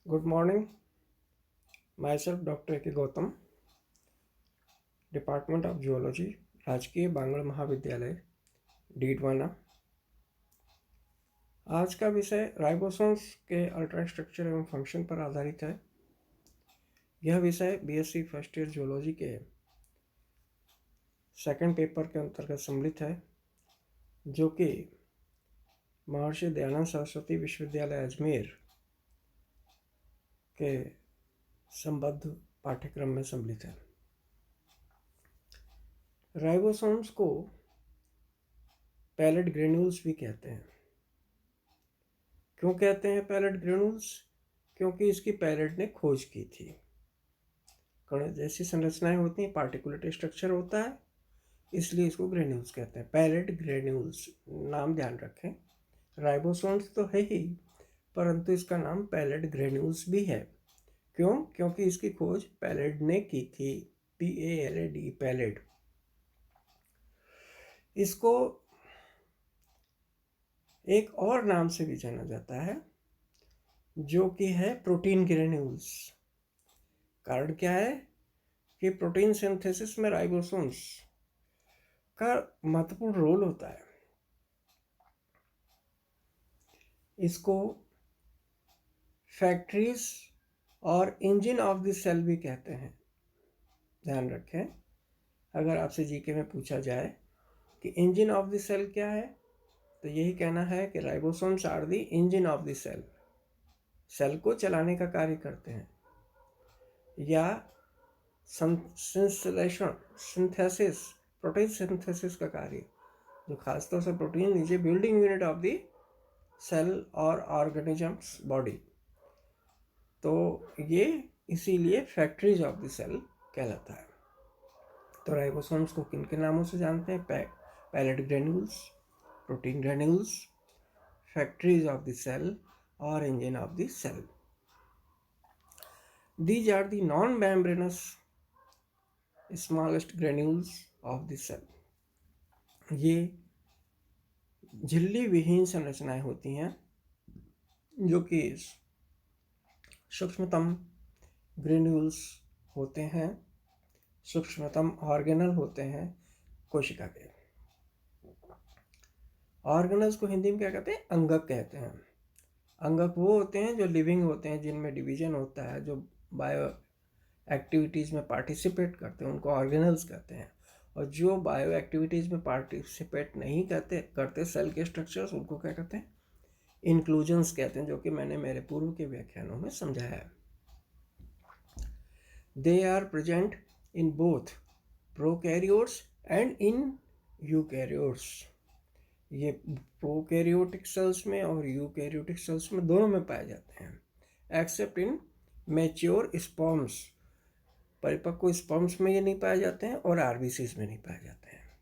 Good morning. Myself Dr. A.K. Gautam, department of geology, राजकीय बांगड़ महाविद्यालय, डीडवाना। आज का विषय राइबोसोम्स के अल्ट्रा स्ट्रक्चर एवं फंक्शन पर आधारित है। यह विषय बीएससी फर्स्ट ईयर जियोलॉजी के सेकंड पेपर के अंतर्गत सम्मिलित है, जो कि महर्षि दयानंद सरस्वती विश्वविद्यालय अजमेर के संबद्ध पाठ्यक्रम में सम्मिलित है। राइबोसोम्स को पैलेट ग्रेन्यूल्स भी कहते हैं। क्यों कहते हैं पैलेट ग्रेन्यूल्स? क्योंकि इसकी पैलेट ने खोज की थी। कण जैसी संरचनाएं होती हैं, पार्टिकुलेट स्ट्रक्चर होता है, इसलिए इसको ग्रेन्यूल्स कहते हैं। पैलेट ग्रेन्यूल्स नाम ध्यान रखें। राइबोसोम्स तो है ही, परंतु इसका नाम पैलेट ग्रेन्यूल्स भी है। क्यों? क्योंकि इसकी खोज पैलेट ने की थी। PALAD, Palade. इसको एक और नाम से भी जाना जाता है, जो कि है प्रोटीन ग्रेन्यूल्स। कारण क्या है कि प्रोटीन सिंथेसिस में राइबोसोम्स का महत्वपूर्ण रोल होता है। इसको फैक्ट्रीज और इंजन ऑफ द सेल भी कहते हैं। ध्यान रखें, अगर आपसे जीके में पूछा जाए कि इंजन ऑफ द सेल क्या है, तो यही कहना है कि ribosomes are the engine of the cell. Cell को चलाने का कार्य करते हैं। या सिंथेसिस, प्रोटीन सिंथेसिस का कार्य, जो खासतौर से protein is a building unit of the cell और ऑर्गेनिजम्स बॉडी। तो ये इसीलिए फैक्ट्रीज ऑफ द सेल कहलाता है। तो राइबोसोम्स को किन के नामों से जानते हैं? Palade granules, protein granules, factories of the cell और engine of the cell. These are the non-membranous smallest granules of the cell. ये झिल्ली विहीन संरचनाएं होती हैं, जो कि सूक्ष्मतम ग्रेन्यूल्स होते हैं, सूक्ष्मतम ऑर्गेनल होते हैं कोशिका के। ऑर्गेनल्स को हिंदी में क्या कहते हैं? अंगक कहते हैं। अंगक वो होते हैं जो लिविंग होते हैं, जिनमें डिवीजन होता है, जो बायो एक्टिविटीज़ में पार्टिसिपेट करते हैं, उनको ऑर्गेनल्स कहते हैं। और जो बायो एक्टिविटीज़ में पार्टिसिपेट नहीं करते सेल के स्ट्रक्चर्स, उनको क्या कहते हैं? इंक्लूजन्स कहते हैं, जो कि मैंने मेरे पूर्व के व्याख्यानों में समझाया है। They are present in both prokaryotes and in eukaryotes. ये प्रोकैरियोटिक सेल्स में और यूकैरियोटिक सेल्स में, दोनों में पाए जाते हैं, एक्सेप्ट इन मैच्योर स्पर्म्स। परिपक्व स्पर्म्स में ये नहीं पाए जाते हैं और आरबीसीज में नहीं पाए जाते हैं।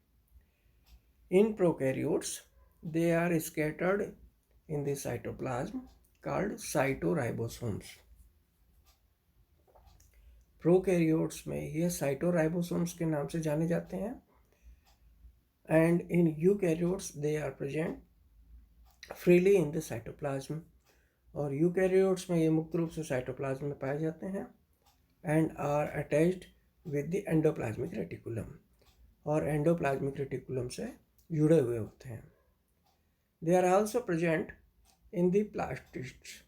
In prokaryotes they are scattered in the cytoplasm called cytoribosomes. Prokaryotes में ये साइटोराइबोसोम्स के नाम से जाने जाते हैं। And in eukaryotes they are present freely in the cytoplasm. और यूकैरियोट्स में ये मुक्त रूप से साइटोप्लाज्म में पाए जाते हैं and are attached with the endoplasmic reticulum, और एंडोप्लाज्मिक रेटिकुलम से जुड़े हुए होते हैं। They are also present in the plastids.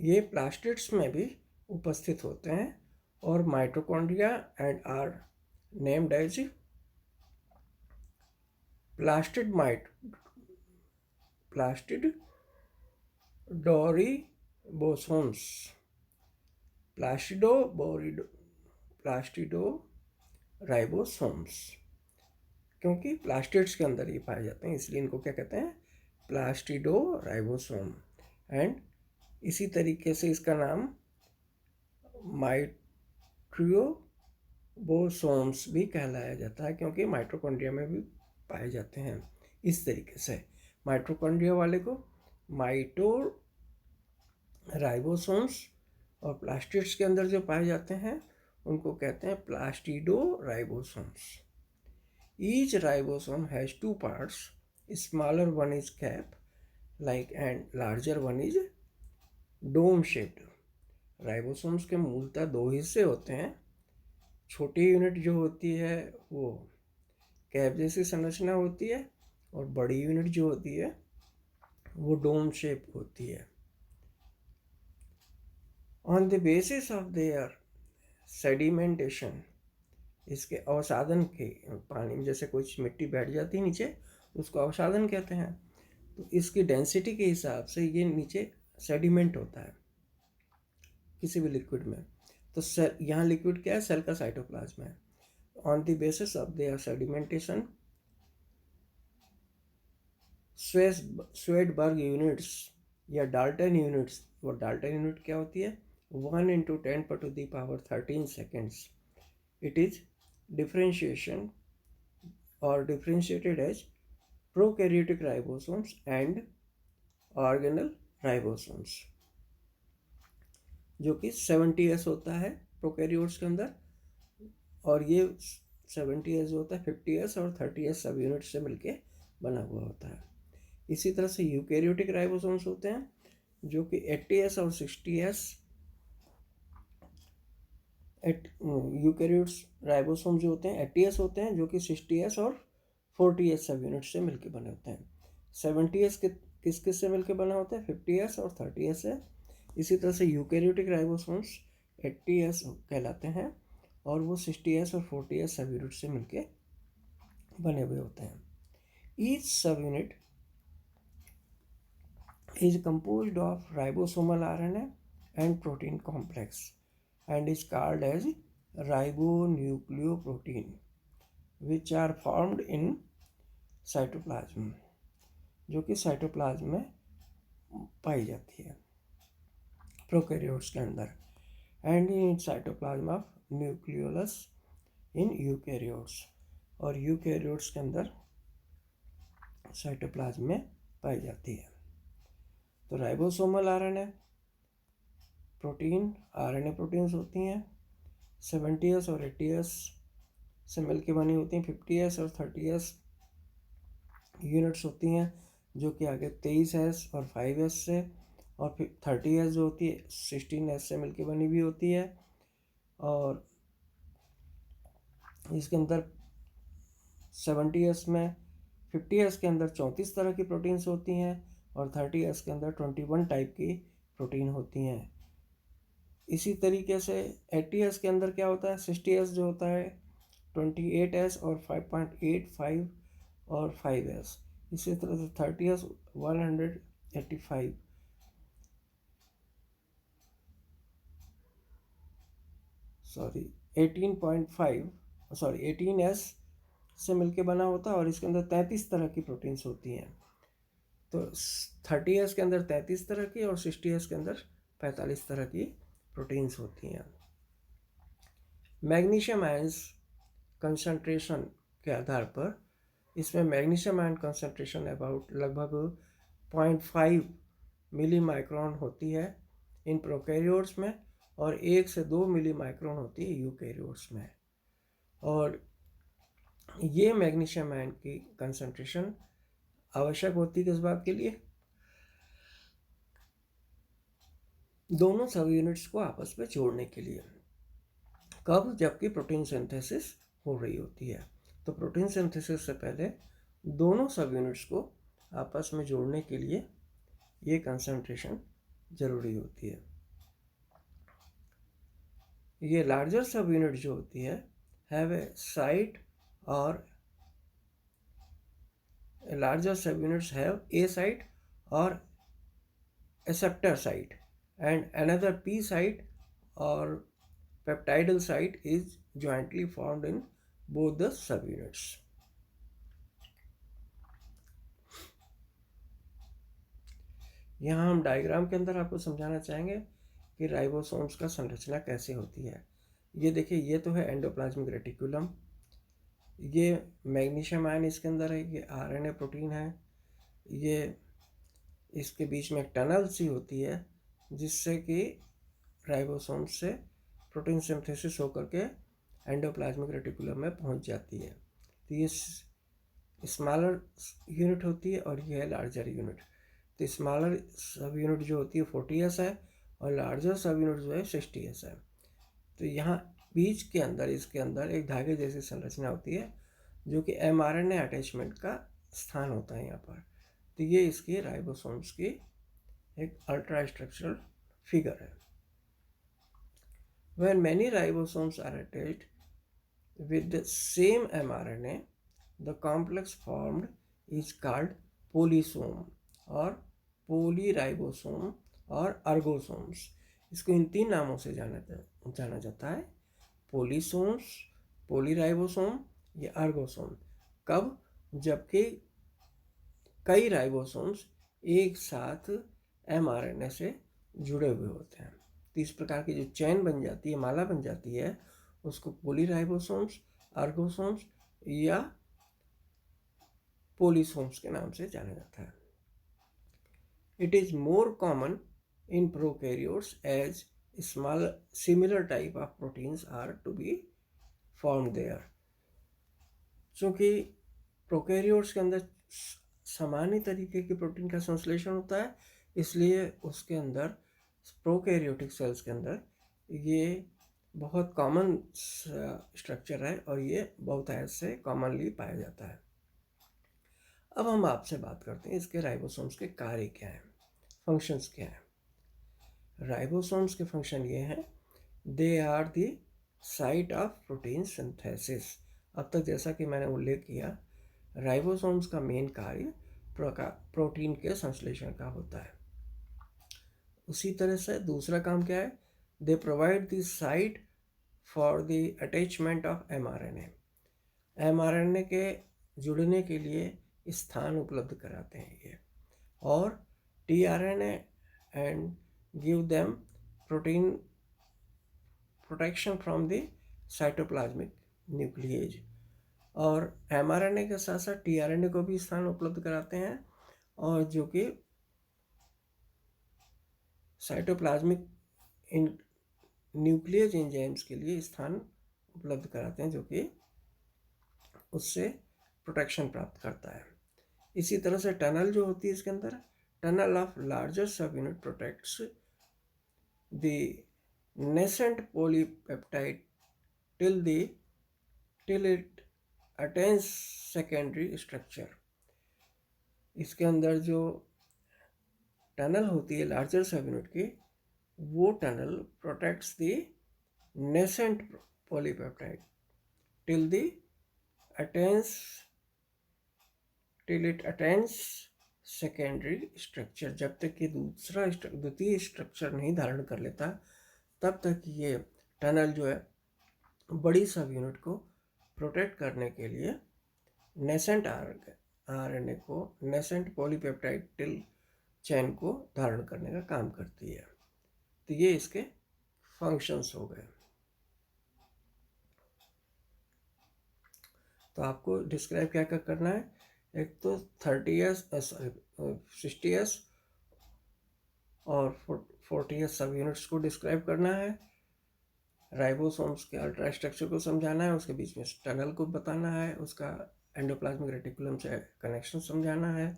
ये प्लास्टिड्स में भी उपस्थित होते हैं और mitochondria and are named as plastidoribosomes. Plastidoribosomes, क्योंकि प्लास्टिड्स के अंदर ये पाए जाते हैं, इसलिए इनको क्या कहते हैं? प्लास्टिडोराइबोसोम। एंड इसी तरीके से इसका नाम माइट्रियोबोसोम्स भी कहलाया जाता है, क्योंकि माइटोकॉन्ड्रिया में भी पाए जाते हैं। इस तरीके से माइटोकॉन्ड्रिया वाले को माइटोराइबोसोम्स, और प्लास्टिड्स के अंदर जो पाए जाते हैं उनको कहते हैं plastidoribosomes. Each ribosome has two parts, smaller one is cap like and larger one is dome shaped. Ribosomes के मूलतः दो हिस्से होते हैं। छोटी यूनिट जो होती है वो कैप जैसी संरचना होती है, और बड़ी यूनिट जो होती है वो डोम शेप होती है। On the basis of their sedimentation, इसके अवसादन के, पानी में जैसे कुछ मिट्टी बैठ जाती है नीचे, उसको अवसादन कहते हैं। तो इसकी डेंसिटी के हिसाब से ये नीचे सेडिमेंट होता है किसी भी लिक्विड में। तो सेल, यहाँ लिक्विड क्या है, सेल का साइटोप्लाज्म है। On the basis of their sedimentation, Svedberg units या डाल्टन यूनिट्स, वो डाल्टन यूनिट क्या होती है, 1 × 10⁻13 seconds. It is differentiation or differentiated as prokaryotic ribosomes and organelle ribosomes, जो कि 70s होता है प्रोकैरियोट्स के अंदर, और ये 70s जो होता है 50s और 30s सब यूनिट से मिलके बना हुआ होता है। इसी तरह से यूकैरियोटिक राइबोसोम्स होते हैं जो कि 80s और 60s, यूकैरियोट्स राइबोसोम जो होते हैं 80s होते हैं, जो कि 60s और 40s सब यूनिट से मिलके बने होते हैं। 70s किस किस से मिलके बना होता है, 50s और 30s है। इसी तरह से यूकैरियोटिक राइबोसोम्स 80s कहलाते हैं, और वो 60s और 40s सब यूनिट से मिलके बने हुए होते हैं। ईच सब unit is composed of ribosomal RNA and protein complex and is called as ribonucleoprotein, which are formed in cytoplasm, जो कि साइटोप्लाज्म में पाई जाती है प्रोकैरियोट्स के अंदर, and in cytoplasm of nucleolus in eukaryotes, और यूकैरियोट्स के अंदर साइटोप्लाज्म में पाई जाती है। तो ribosomal RNA protein, RNA proteins होती हैं 70s और 80s से मिलके बनी होती हैं। 50s और 30s यूनिट्स होती हैं, जो कि आगे 23s और 5s से, और फिर 30s जो होती है 16s से मिलके बनी हुई होती है। और इसके अंदर 70s में 50s के अंदर 34 तरह की प्रोटीन्स होती हैं, और 30s के अंदर 21 टाइप की प्रोटीन होती हैं। इसी तरीके से 80s के अंदर क्या होता है, 60s जो होता है 28s और 5.85 और 5s। इसी तरह से 30s 185, सॉरी 18s से मिलके बना होता है, और इसके अंदर 33 तरह की प्रोटीन्स होती हैं। तो 30s के अंदर 33 तरह की और 60s के अंदर 45 तरह की प्रोटीन्स होती हैं। मैग्नीशियम आयंस कंसंट्रेशन के आधार पर इसमें मैग्नीशियम आयन कंसंट्रेशन अबाउट लगभग 0.5 मिली माइक्रोन होती है इन प्रोकैरियोट्स में, और 1 से 2 मिली माइक्रोन होती है यूकैरियोट्स में। और ये मैग्नीशियम आयन की कंसंट्रेशन आवश्यक होती है किस बात के लिए, दोनों सब यूनिट्स को आपस में जोड़ने के लिए। कब, जबकि प्रोटीन सिंथेसिस हो रही होती है। तो प्रोटीन सिंथेसिस से पहले दोनों सब यूनिट्स को आपस में जोड़ने के लिए ये कंसंट्रेशन जरूरी होती है। ये लार्जर सब यूनिट जो होती है हैव ए साइट, और larger subunits have A site or acceptor site, and another P site or peptidal site is jointly formed in both the subunits. यहाँ हम डायग्राम के अंदर आपको समझाना चाहेंगे कि राइबोसोम्स का संरचना कैसे होती है। ये देखिए, ये तो है एंडोप्लाज्मिक रेटिकुलम, ये मैग्नीशियम आयन इसके अंदर है, ये आरएनए प्रोटीन है, ये इसके बीच में एक टनल सी होती है जिससे कि राइबोसोम से प्रोटीन सिंथेसिस होकर के एंडोप्लाज्मिक रेटिकुलम में पहुंच जाती है। तो ये स्मॉलर यूनिट होती है और ये है लार्जर यूनिट। तो स्मॉलर सब यूनिट जो होती है 40s है और लार्जर सब यूनिट जो है 60s है। तो यहाँ बीच के अंदर इसके अंदर एक धागे जैसी संरचना होती है जो कि mRNA अटैचमेंट का स्थान होता है यहाँ पर। तो ये इसकी राइबोसोम्स की एक अल्ट्रा स्ट्रक्चरल फिगर है। When many ribosomes are attached with the same mRNA, the complex formed is called polysome और polyribosome और अर्गोसोम्स। इसको इन 3 नामों से जाना जाता है, पोलीसोम्स, पोलीराइबोसोम या अर्गोसोम। कब? जबकि कई राइबोसोम्स एक साथ mRNA से जुड़े हुए होते हैं। तो इस प्रकार की जो चैन बन जाती है, माला बन जाती है, उसको पोलीराइबोसोम्स, अर्गोसोम्स या पोलीसोम्स के नाम से जाना जाता है। It is more common in prokaryotes as small similar type of proteins are to be form there. चूँकि प्रोकैरियोट्स के अंदर सामान्य तरीके की प्रोटीन का संश्लेषण होता है, इसलिए उसके अंदर प्रोकैरियोटिक सेल्स के अंदर ये बहुत कॉमन स्ट्रक्चर है और ये बहुत ऐसे कॉमनली पाया जाता है। अब हम आपसे बात करते हैं इसके राइबोसोम्स के कार्य क्या हैं, फंक्शंस क्या हैं। राइबोसोम्स के फंक्शन ये हैं, they are the site of protein synthesis. अब तक जैसा कि मैंने उल्लेख किया, राइबोसोम्स का मेन कार्य प्रोटीन के संश्लेषण का होता है। उसी तरह से दूसरा काम क्या है, they provide the site for the attachment of mRNA। mRNA के जुड़ने के लिए स्थान उपलब्ध कराते हैं ये, और tRNA and give them protein protection from the cytoplasmic nuclease. और mRNA के साथ साथ tRNA को भी स्थान उपलब्ध कराते हैं, और जो कि साइटोप्लाज्मिक इन न्यूक्लियस एंजाइम्स के लिए स्थान उपलब्ध कराते हैं, जो कि उससे प्रोटेक्शन प्राप्त करता है। इसी तरह से टनल जो होती है इसके अंदर, टनल ऑफ लार्जर सब unit protects the nascent polypeptide till it attains secondary structure. इसके अंदर जो टनल होती है लार्जर सब यूनिट की, वो tunnel protects the nascent polypeptide till it attains secondary structure. जब तक कि द्वितीय स्ट्रक्चर नहीं धारण कर लेता, तब तक ये टनल जो है बड़ी सब यूनिट को प्रोटेक्ट करने के लिए नेसेंट आरएनए को, नेसेंट पॉलीपेप्टाइड टिल चैन को धारण करने का काम करती है। तो ये इसके फंक्शंस हो गए। तो आपको डिस्क्राइब क्या क्या करना है, एक तो 60s और 40s सब यूनिट्स को डिस्क्राइब करना है, राइबोसोम्स के अल्ट्रा स्ट्रक्चर को समझाना है, उसके बीच में टनल को बताना है, उसका एंडोप्लाज्मिक रेटिकुलम से कनेक्शन समझाना है,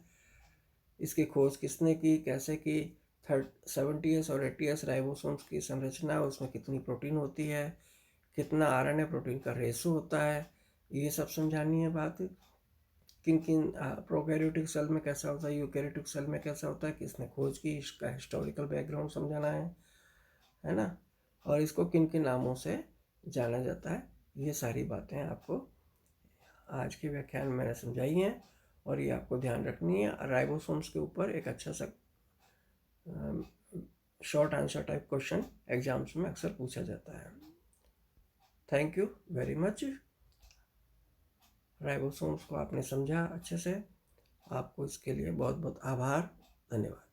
इसकी खोज किसने की, कैसे की, 70s और 80s राइबोसोम्स की संरचना, उसमें कितनी प्रोटीन होती है, कितना आरएनए प्रोटीन का रेशो होता है, ये सब समझानी है बात। किन किन प्रोकैरियोटिक सेल में कैसा होता है, यूकैरियोटिक सेल में कैसा होता है, किसने खोज की, इसका हिस्टोरिकल बैकग्राउंड समझाना है ना, और इसको किन किन नामों से जाना जाता है, ये सारी बातें आपको आज के व्याख्यान में मैंने समझाई हैं, और ये आपको ध्यान रखनी है। राइबोसोम्स के ऊपर एक अच्छा सा short answer type question exams में अक्सर पूछा जाता है। Thank you very much. Ribosomes को आपने समझा अच्छे से, आपको इसके लिए बहुत बहुत आभार, धन्यवाद।